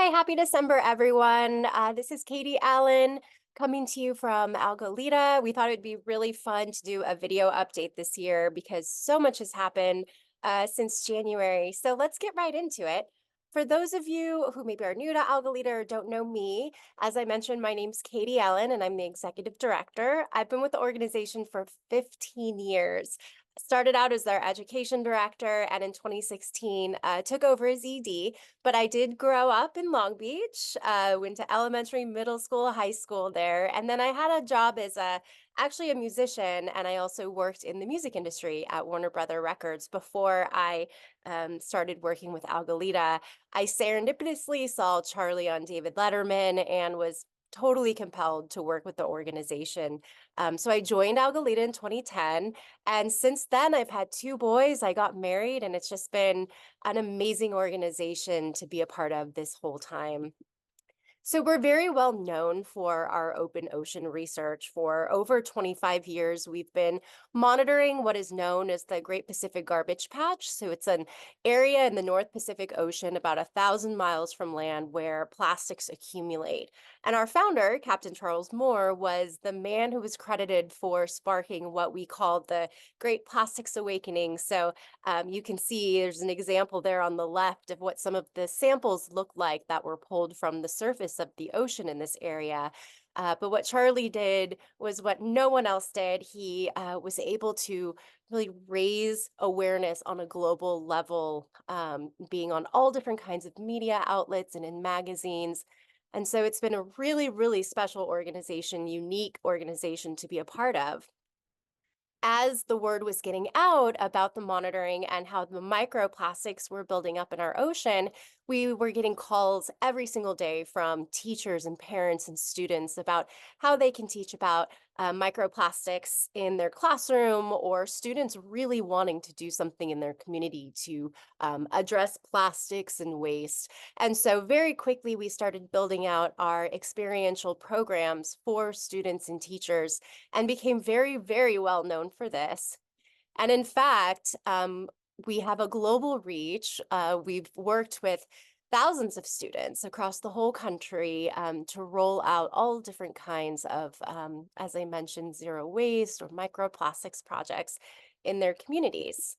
Hi, happy December, everyone. This is Katie Allen coming to you from Algalita. We thought it would be really fun to do a video update this year because so much has happened since January. So let's get right into it. For those of you who maybe are new to Algalita or don't know me, as I mentioned, my name's Katie Allen and I'm the executive director. I've been with the organization for 15 years. Started out as their education director and in 2016 took over as ED. But I did grow up in Long Beach, went to elementary, middle school, high school there. And then I had a job as actually a musician, and I also worked in the music industry at Warner Brother Records before I started working with Algalita. I serendipitously saw Charlie on David Letterman and was totally compelled to work with the organization. So I joined Algalita in 2010. And since then, I've had two boys. I got married, and it's just been an amazing organization to be a part of this whole time. So we're very well known for our open ocean research. For over 25 years, we've been monitoring what is known as the Great Pacific Garbage Patch. So it's an area in the North Pacific Ocean about 1,000 miles from land where plastics accumulate. And our founder, Captain Charles Moore, was the man who was credited for sparking what we call the Great Plastics Awakening. So you can see there's an example there on the left of what some of the samples look like that were pulled from the surface of the ocean in this area. But what Charlie did was what no one else did. He was able to really raise awareness on a global level, being on all different kinds of media outlets and in magazines. And so it's been a really, really special organization, unique organization to be a part of. As the word was getting out about the monitoring and how the microplastics were building up in our ocean, we were getting calls every single day from teachers and parents and students about how they can teach about microplastics in their classroom, or students really wanting to do something in their community to address plastics and waste. And so very quickly, we started building out our experiential programs for students and teachers and became very, very well known for this. And in fact, we have a global reach. We've worked with thousands of students across the whole country to roll out all different kinds of, as I mentioned, zero waste or microplastics projects in their communities.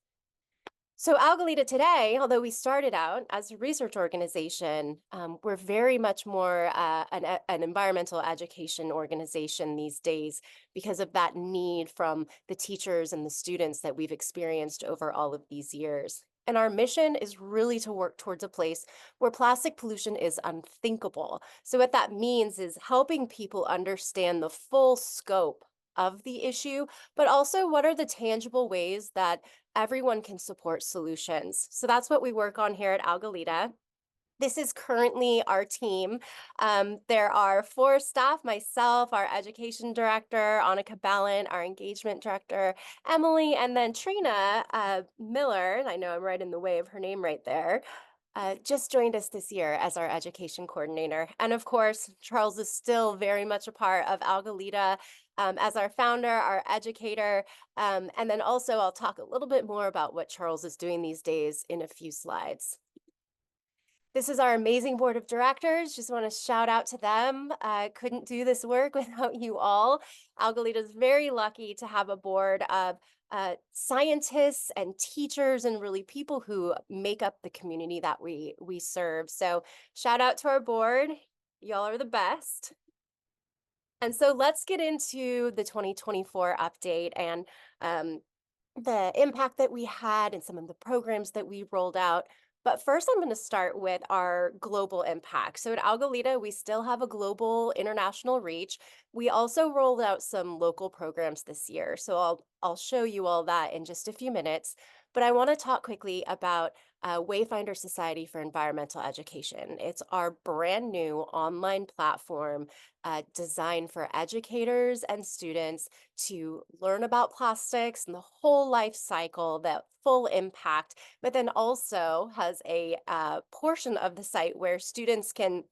So Algalita today, although we started out as a research organization, we're very much more an environmental education organization these days because of that need from the teachers and the students that we've experienced over all of these years. And our mission is really to work towards a place where plastic pollution is unthinkable. So what that means is helping people understand the full scope of the issue, but also what are the tangible ways that everyone can support solutions. So that's what we work on here at Algalita. This is currently our team. There are 4 staff, myself, our education director, Annika Ballant, our engagement director, Emily, and then Trina Miller, I know I'm right in the way of her name right there, just joined us this year as our education coordinator. And of course, Charles is still very much a part of Algalita as our founder, our educator. And then also I'll talk a little bit more about what Charles is doing these days in a few slides. This is our amazing board of directors. Just want to shout out to them. Couldn't do this work without you all. Algalita is very lucky to have a board of scientists and teachers and really people who make up the community that we serve. So shout out to our board. Y'all are the best. And so let's get into the 2024 update and the impact that we had and some of the programs that we rolled out. But first, I'm going to start with our global impact. So at Algalita, we still have a global international reach. We also rolled out some local programs this year. So I'll show you all that in just a few minutes. But I want to talk quickly about Wayfinder Society for Environmental Education. It's our brand new online platform designed for educators and students to learn about plastics and the whole life cycle, that full impact, but then also has a portion of the site where students can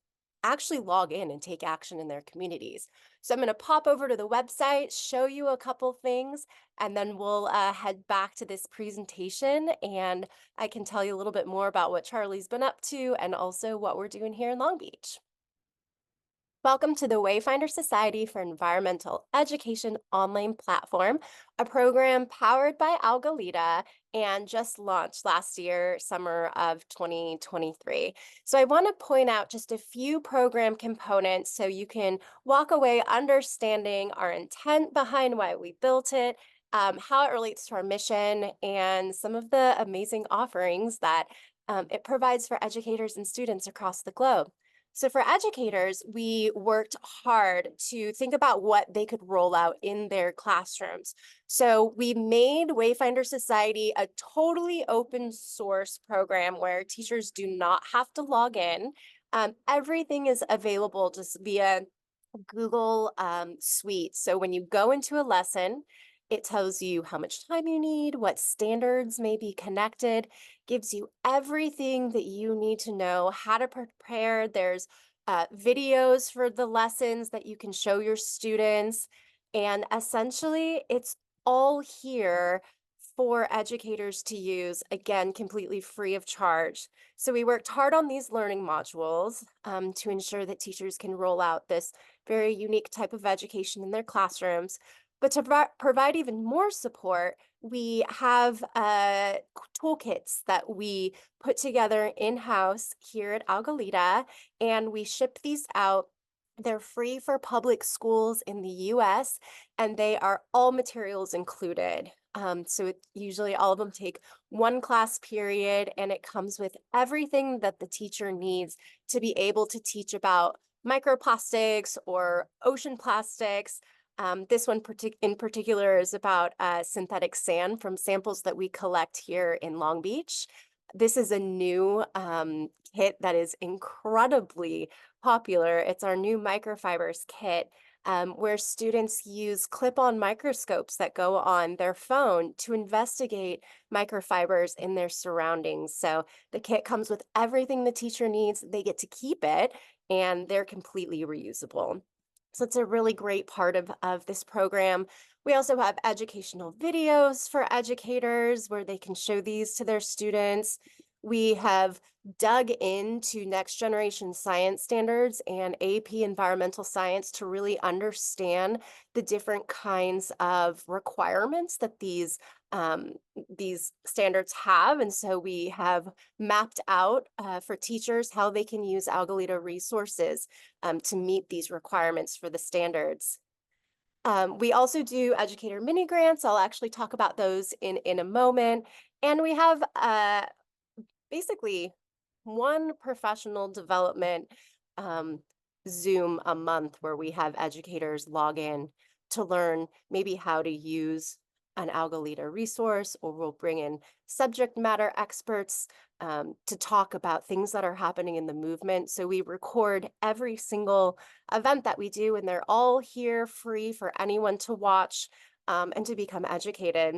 actually log in and take action in their communities. So I'm going to pop over to the website, show you a couple things, and then we'll head back to this presentation and I can tell you a little bit more about what Charlie's been up to and also what we're doing here in Long Beach. Welcome to the Wayfinder Society for Environmental Education online platform, a program powered by Algalita and just launched last year, summer of 2023. So I want to point out just a few program components so you can walk away understanding our intent behind why we built it, how it relates to our mission, and some of the amazing offerings that it provides for educators and students across the globe. So for educators, we worked hard to think about what they could roll out in their classrooms. So we made Wayfinder Society a totally open source program where teachers do not have to log in. Everything is available just via Google Suite. So when you go into a lesson, it tells you how much time you need, what standards may be connected, gives you everything that you need to know, how to prepare. There's videos for the lessons that you can show your students. And essentially, it's all here for educators to use, again, completely free of charge. So we worked hard on these learning modules to ensure that teachers can roll out this very unique type of education in their classrooms. But to provide even more support, we have toolkits that we put together in-house here at Algalita, and we ship these out. They're free for public schools in the US, and they are all materials included. Usually all of them take one class period, and it comes with everything that the teacher needs to be able to teach about microplastics or ocean plastics. This one in particular is about synthetic sand from samples that we collect here in Long Beach. This is a new kit that is incredibly popular. It's our new microfibers kit, where students use clip-on microscopes that go on their phone to investigate microfibers in their surroundings. So the kit comes with everything the teacher needs. They get to keep it, and they're completely reusable. So it's a really great part of this program. We also have educational videos for educators where they can show these to their students. We have dug into next generation science standards and AP environmental science to really understand the different kinds of requirements that these standards have. And so we have mapped out for teachers how they can use Algalita resources to meet these requirements for the standards. We also do educator mini grants. I'll actually talk about those in a moment. And we have basically one professional development um, Zoom a month where we have educators log in to learn maybe how to use an Algalita resource, or we'll bring in subject matter experts to talk about things that are happening in the movement. So we record every single event that we do, and they're all here free for anyone to watch and to become educated.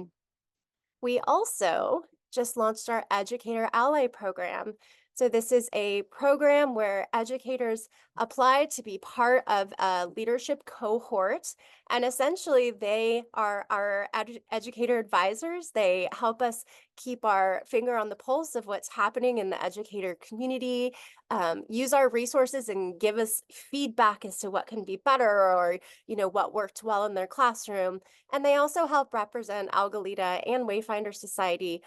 We also just launched our Educator Ally program. So this is a program where educators apply to be part of a leadership cohort. And essentially, they are our educator advisors. They help us keep our finger on the pulse of what's happening in the educator community, use our resources and give us feedback as to what can be better, or what worked well in their classroom. And they also help represent Algalita and Wayfinder Society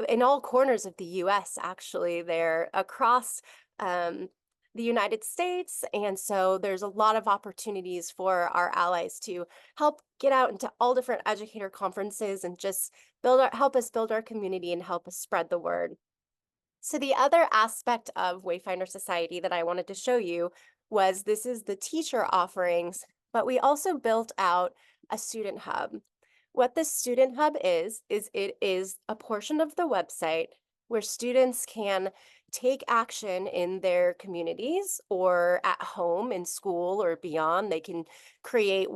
in all corners of the US, actually. They're across the United States. And so there's a lot of opportunities for our allies to help get out into all different educator conferences and just help us build our community and help us spread the word. So the other aspect of Wayfinder Society that I wanted to show you was this is the teacher offerings, but we also built out a student hub. What the student hub is it is a portion of the website where students can take action in their communities or at home, in school, or beyond. They can create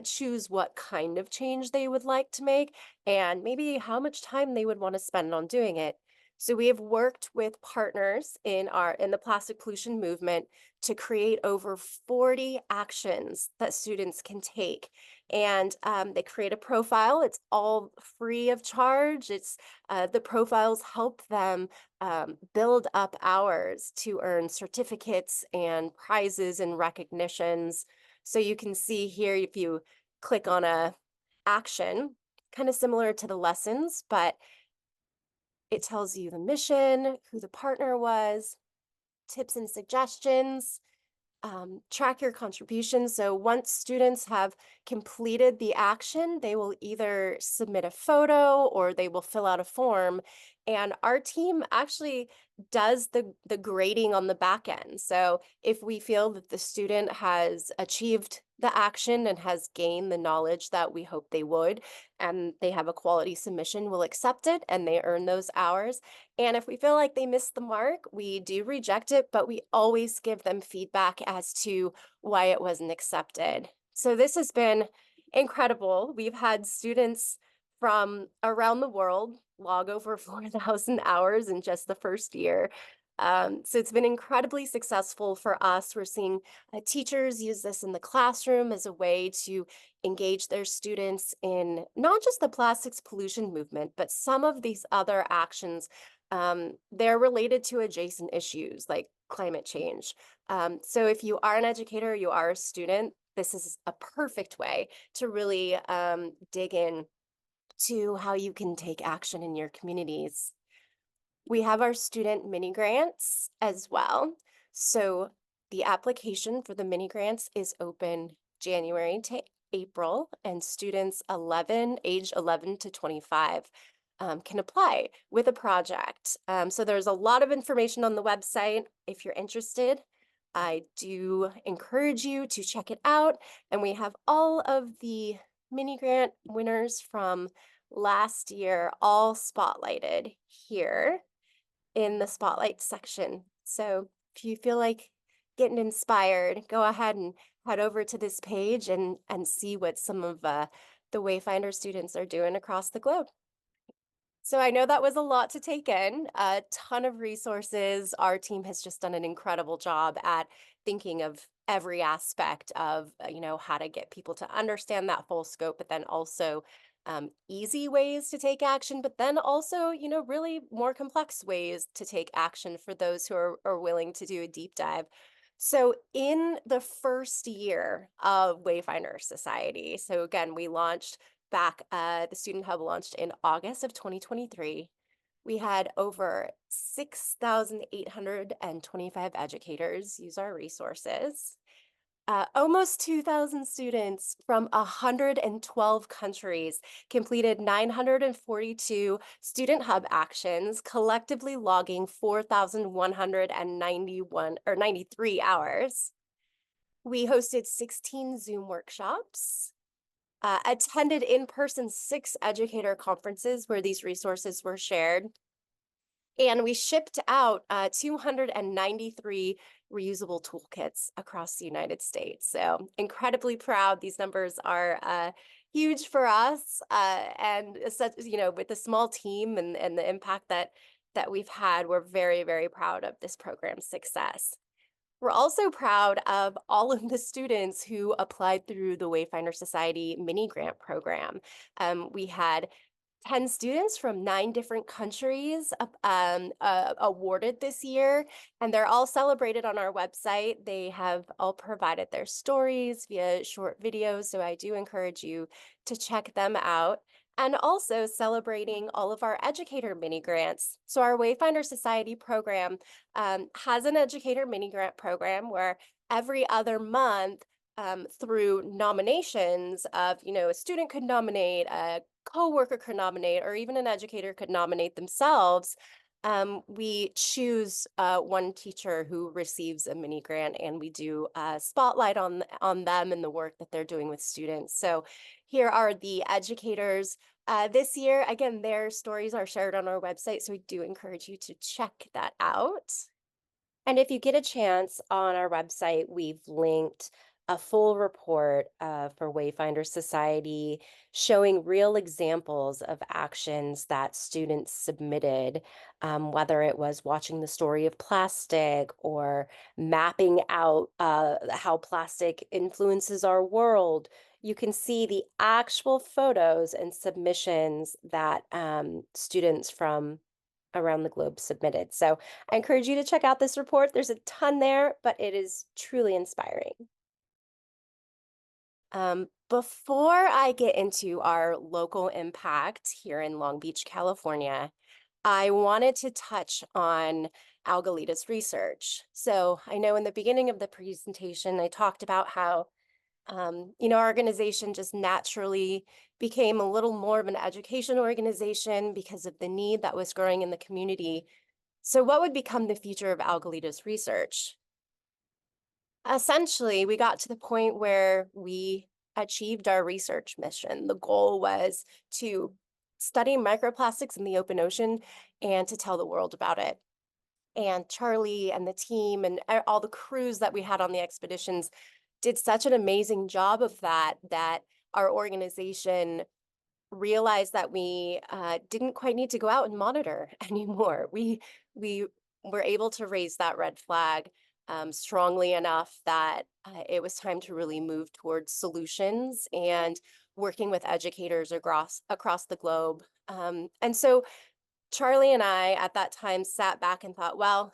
choose what kind of change they would like to make and maybe how much time they would want to spend on doing it. So we have worked with partners in the plastic pollution movement to create over 40 actions that students can take. And they create a profile. It's all free of charge. It's the profiles help them build up hours to earn certificates and prizes and recognitions. So you can see here if you click on a action, kind of similar to the lessons, but it tells you the mission, who the partner was, tips and suggestions, track your contributions. So once students have completed the action, they will either submit a photo or they will fill out a form. And our team actually does the grading on the back end. So if we feel that the student has achieved the action and has gained the knowledge that we hope they would, and they have a quality submission, we'll accept it and they earn those hours. And if we feel like they missed the mark, we do reject it, but we always give them feedback as to why it wasn't accepted. So this has been incredible. We've had students from around the world log over 4,000 hours in just the first year. So it's been incredibly successful for us. We're seeing teachers use this in the classroom as a way to engage their students in not just the plastics pollution movement, but some of these other actions. They're related to adjacent issues like climate change. So if you are an educator, you are a student, this is a perfect way to really dig in to how you can take action in your communities. We have our student mini grants as well. So the application for the mini grants is open January to April, and students age 11 to 25 can apply with a project. So there's a lot of information on the website. If you're interested, I do encourage you to check it out. And we have all of the mini grant winners from last year all spotlighted here in the spotlight section. So if you feel like getting inspired, go ahead and head over to this page and see what some of the Wayfinder students are doing across the globe. So I know that was a lot to take in, a ton of resources. Our team has just done an incredible job at thinking of every aspect of, how to get people to understand that full scope, but then also easy ways to take action, but then also, really more complex ways to take action for those who are willing to do a deep dive. So in the first year of Wayfinder Society, so again, we launched the Student Hub launched in August of 2023. We had over 6,825 educators use our resources. Almost 2,000 students from 112 countries completed 942 Student Hub actions, collectively logging 4,191 or 93 hours. We hosted 16 Zoom workshops, attended in-person 6 educator conferences where these resources were shared, and we shipped out 293 reusable toolkits across the United States. So incredibly proud. These numbers are huge for us, and such, with the small team and the impact that we've had, we're very, very proud of this program's success. We're also proud of all of the students who applied through the Wayfinder Society mini grant program. We had 10 students from 9 different countries awarded this year, and they're all celebrated on our website. They have all provided their stories via short videos, so I do encourage you to check them out. And also celebrating all of our educator mini grants. So our Wayfinder Society program has an educator mini grant program where every other month, through nominations of, a student could nominate, a coworker could nominate, or even an educator could nominate themselves. We choose one teacher who receives a mini grant, and we do a spotlight on them and the work that they're doing with students. So here are the educators. This year, again, their stories are shared on our website, so we do encourage you to check that out. And if you get a chance, on our website, we've linked a full report for Wayfinder Society showing real examples of actions that students submitted, whether it was watching the story of plastic or mapping out how plastic influences our world. You can see the actual photos and submissions that students from around the globe submitted. So I encourage you to check out this report. There's a ton there, but it is truly inspiring. Before I get into our local impact here in Long Beach, California, I wanted to touch on Algalita's research. So I know in the beginning of the presentation, I talked about how our organization just naturally became a little more of an education organization because of the need that was growing in the community. So what would become the future of Algalita's research? Essentially, we got to the point where we achieved our research mission. The goal was to study microplastics in the open ocean and to tell the world about it. And Charlie and the team and all the crews that we had on the expeditions did such an amazing job of that our organization realized that we didn't quite need to go out and monitor anymore. We were able to raise that red flag strongly enough that it was time to really move towards solutions and working with educators across the globe. And so Charlie and I at that time sat back and thought, well,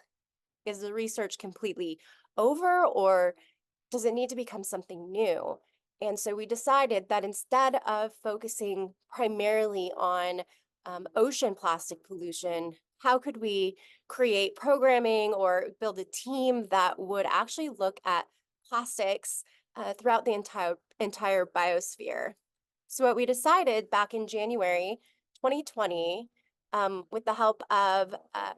is the research completely over, or does it need to become something new? And so we decided that instead of focusing primarily on ocean plastic pollution, how could we create programming or build a team that would actually look at plastics throughout the entire biosphere? So what we decided back in January 2020, with the help of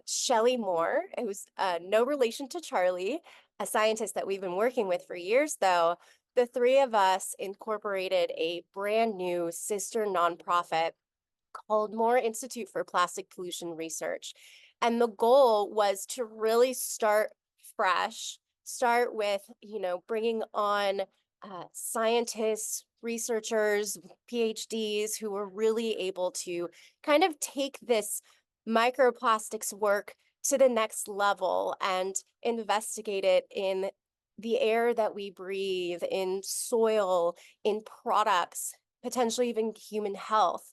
Shelley Moore, who's no relation to Charlie, a scientist that we've been working with for years, though, the three of us incorporated a brand new sister nonprofit called Moore Institute for Plastic Pollution Research. And the goal was to really start fresh, start with, bringing on scientists, researchers, PhDs who were really able to kind of take this microplastics work to the next level and investigate it in the air that we breathe, in soil, in products, potentially even human health.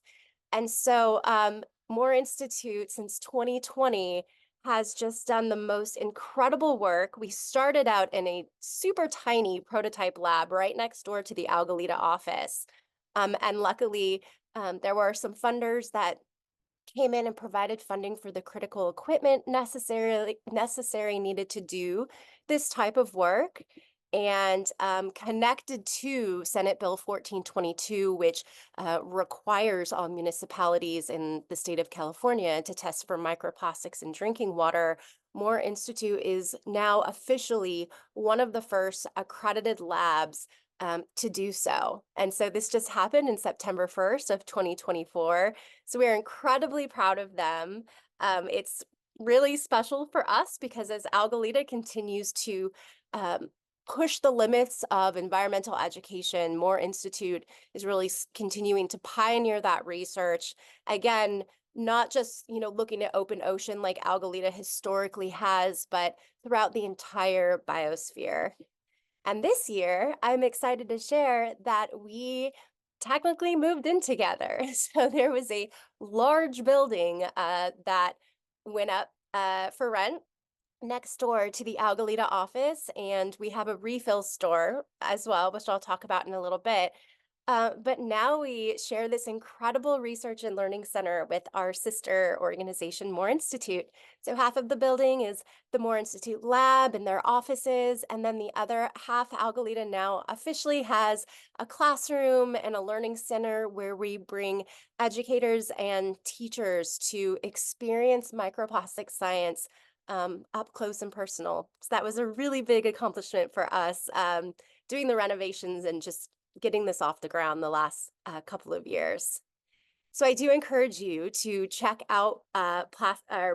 And so Moore Institute since 2020 has just done the most incredible work. We started out in a super tiny prototype lab right next door to the Algalita office. And luckily, there were some funders that came in and provided funding for the critical equipment necessary needed to do this type of work, and connected to Senate Bill 1422, which requires all municipalities in the state of California to test for microplastics in drinking water. Moore Institute is now officially one of the first accredited labs to do so. And so this just happened in September 1st of 2024. So we are incredibly proud of them. It's really special for us because as Algalita continues to push the limits of environmental education, Moore Institute is really continuing to pioneer that research. Again, not just looking at open ocean like Algalita historically has, but throughout the entire biosphere. And this year, I'm excited to share that we technically moved in together. So there was a large building that went up for rent next door to the Algalita office, and we have a refill store as well, which I'll talk about in a little bit. But now we share this incredible research and learning center with our sister organization, Moore Institute. So half of the building is the Moore Institute lab and their offices, and then the other half, Algalita now officially has a classroom and a learning center where we bring educators and teachers to experience microplastic science up close and personal. So that was a really big accomplishment for us, doing the renovations and just getting this off the ground the last couple of years. So I do encourage you to check out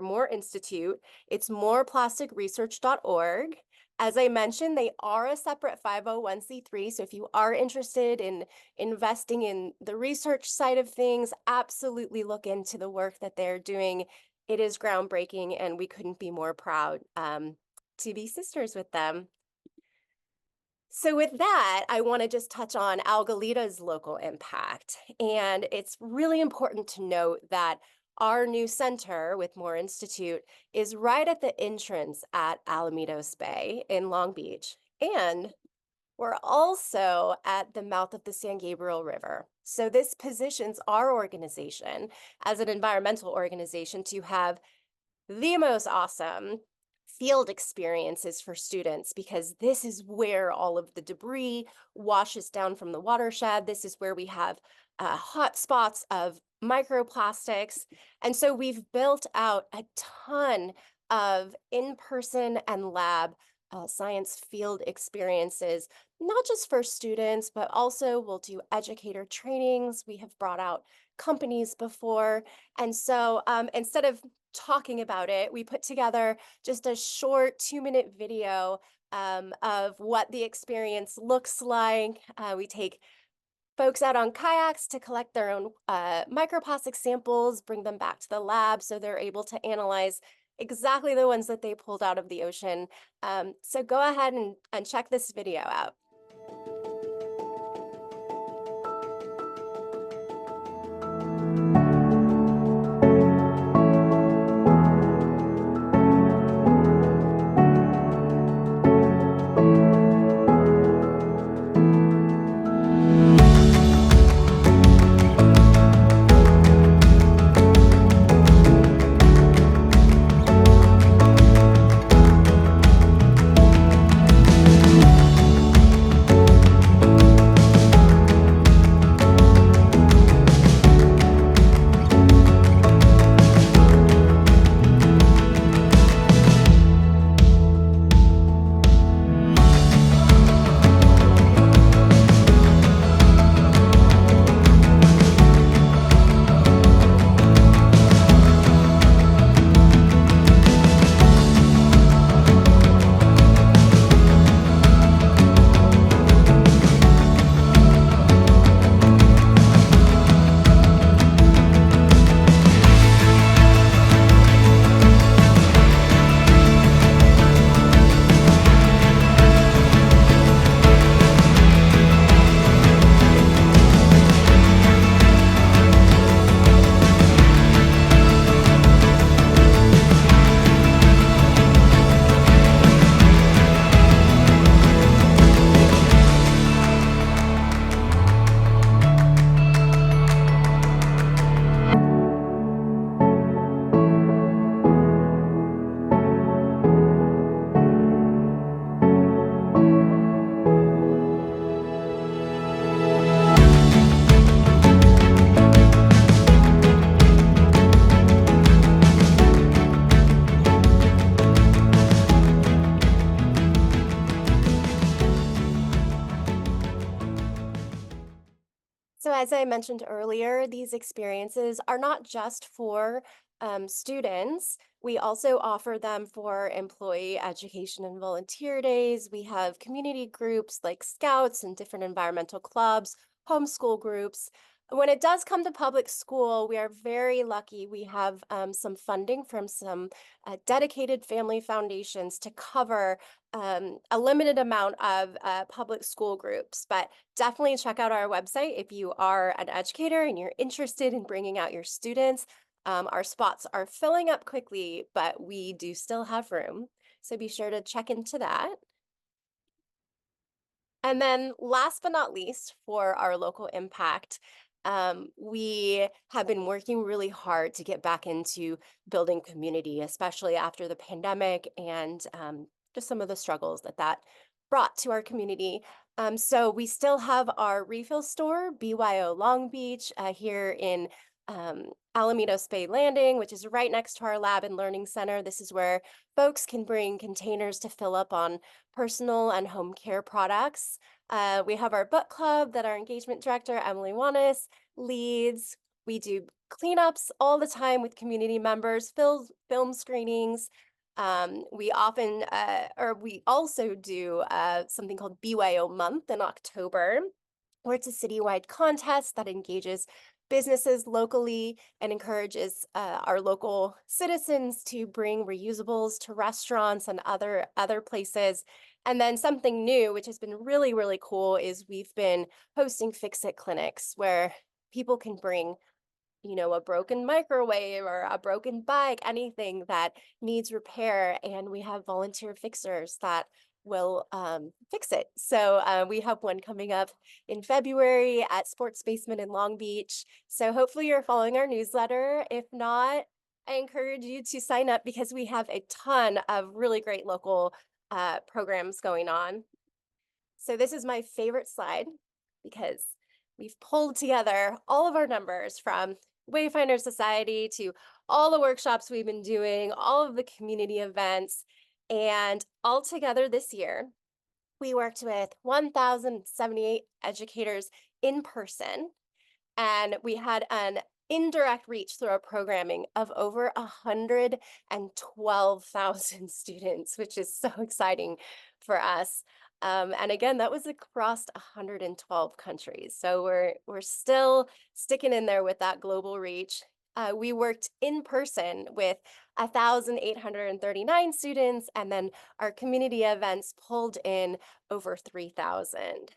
Moore Institute. It's moreplasticresearch.org. As I mentioned, they are a separate 501(c)(3), so if you are interested in investing in the research side of things, absolutely look into the work that they're doing. It is groundbreaking, and we couldn't be more proud to be sisters with them. So, with that, I want to just touch on Algalita's local impact. And it's really important to note that our new center with Moore Institute is right at the entrance at Alamitos Bay in Long Beach. And we're also at the mouth of the San Gabriel River. So, this positions our organization as an environmental organization to have the most awesome field experiences for students because this is where all of the debris washes down from the watershed. This is where we have hot spots of microplastics. And so we've built out a ton of in person and lab science field experiences, not just for students, but also we'll do educator trainings. We have brought out companies before. And so instead of talking about it, we put together just a short 2-minute video of what the experience looks like. We take folks out on kayaks to collect their own microplastic samples, bring them back to the lab so they're able to analyze exactly the ones that they pulled out of the ocean. So go ahead and check this video out. So, as I mentioned earlier, these experiences are not just for students. We also offer them for employee education and volunteer days. We have community groups like scouts and different environmental clubs, homeschool groups. When it does come to public school, we are very lucky. We have some funding from some dedicated family foundations to cover a limited amount of public school groups. But definitely check out our website if you are an educator and you're interested in bringing out your students. Our spots are filling up quickly, but we do still have room. So be sure to check into that. And then last but not least, for our local impact, we have been working really hard to get back into building community, especially after the pandemic and just some of the struggles that that brought to our community. So we still have our refill store, BYO Long Beach, here in Alamitos Bay Landing, which is right next to our lab and learning center. This is where folks can bring containers to fill up on personal and home care products. We have our book club that our engagement director, Emily Wanis, leads. We do cleanups all the time with community members, film screenings. We often, or we also do something called BYO Month in October, where it's a citywide contest that engages businesses locally and encourages our local citizens to bring reusables to restaurants and other places. And then something new, which has been really, really cool, is we've been hosting Fix It clinics where people can bring a broken microwave or a broken bike, anything that needs repair. And we have volunteer fixers that will fix it. So we have one coming up in February at Sports Basement in Long Beach. So hopefully you're following our newsletter. If not, I encourage you to sign up because we have a ton of really great local programs going on. So this is my favorite slide because we've pulled together all of our numbers from Wayfinder Society to all the workshops we've been doing, all of the community events, and all together this year, we worked with 1,078 educators in person, and we had an indirect reach through our programming of over 112,000 students, which is so exciting for us. And again, that was across 112 countries. So we're still sticking in there with that global reach. We worked in person with 1,839 students, and then our community events pulled in over 3,000.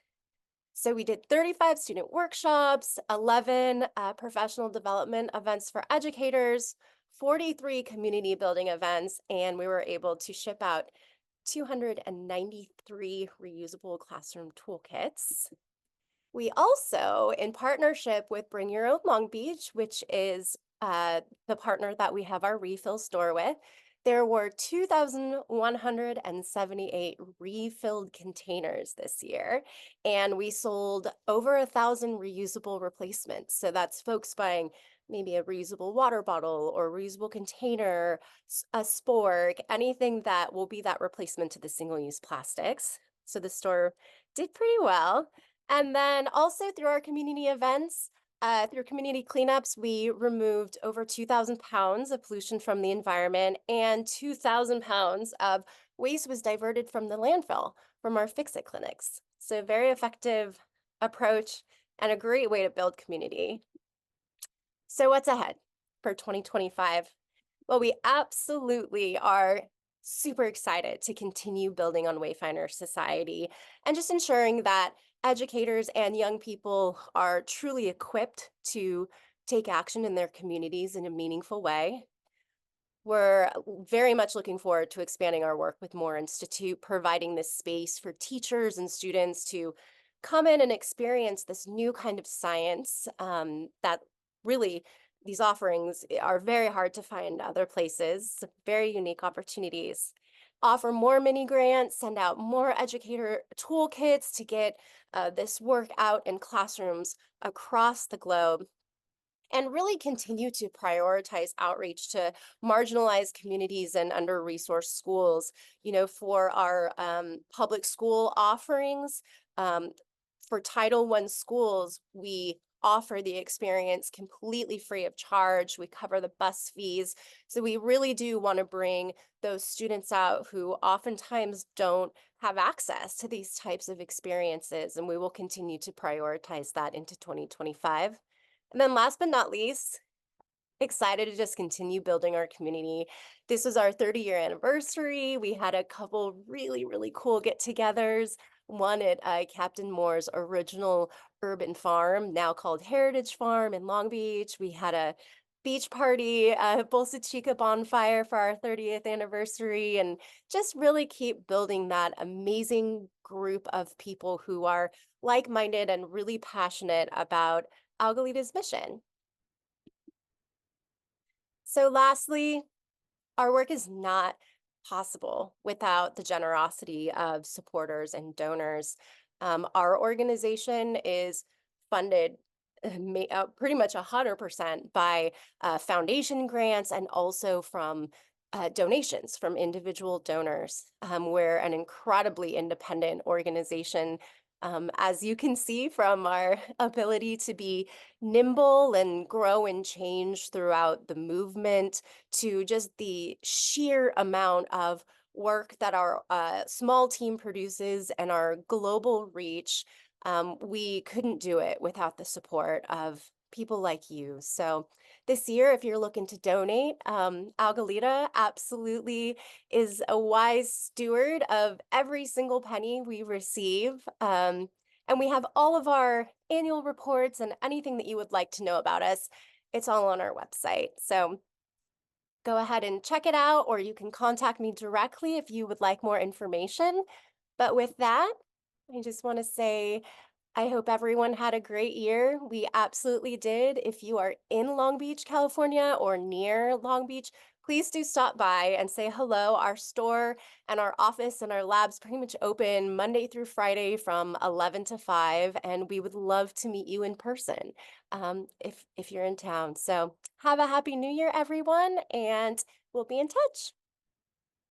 So we did 35 student workshops, 11 professional development events for educators, 43 community building events, and we were able to ship out 293 reusable classroom toolkits. We also, in partnership with Bring Your Own Long Beach, which is the partner that we have our refill store with, there were 2,178 refilled containers this year, and we sold over 1,000 reusable replacements. So that's folks buying maybe a reusable water bottle or reusable container, a spork, anything that will be that replacement to the single-use plastics. So the store did pretty well. And then also through our community events, through community cleanups, we removed over 2,000 pounds of pollution from the environment, and 2,000 pounds of waste was diverted from the landfill from our Fix-It clinics. So very effective approach and a great way to build community. So what's ahead for 2025? Well, we absolutely are super excited to continue building on Wayfinder Society and just ensuring that educators and young people are truly equipped to take action in their communities in a meaningful way. We're very much looking forward to expanding our work with Moore Institute, providing this space for teachers and students to come in and experience this new kind of science that really these offerings are very hard to find other places, very unique opportunities. Offer more mini grants, send out more educator toolkits to get this work out in classrooms across the globe, and really continue to prioritize outreach to marginalized communities and under-resourced schools. For our public school offerings, for Title I schools, we offer the experience completely free of charge. We cover the bus fees. So we really do want to bring those students out who oftentimes don't have access to these types of experiences, and we will continue to prioritize that into 2025. And then last but not least, excited to just continue building our community. This was our 30-year anniversary. We had a couple really, really cool get-togethers. One at Captain Moore's original urban farm, now called Heritage Farm in Long Beach. We had a beach party, a Bolsa Chica bonfire for our 30th anniversary, and just really keep building that amazing group of people who are like-minded and really passionate about Algalita's mission. So lastly, our work is not possible without the generosity of supporters and donors. Our organization is funded pretty much 100% by foundation grants and also from donations from individual donors. We're an incredibly independent organization. As you can see from our ability to be nimble and grow and change throughout the movement, to just the sheer amount of work that our small team produces and our global reach, we couldn't do it without the support of people like you. So this year, if you're looking to donate, Algalita absolutely is a wise steward of every single penny we receive. And we have all of our annual reports and anything that you would like to know about us. It's all on our website. So go ahead and check it out, or you can contact me directly if you would like more information. But with that, I just want to say I hope everyone had a great year. We absolutely did. If you are in Long Beach, California, or near Long Beach, please do stop by and say hello. Our store and our office and our labs pretty much open Monday through Friday from 11 to 5, and we would love to meet you in person if you're in town. So have a happy new year, everyone, and we'll be in touch.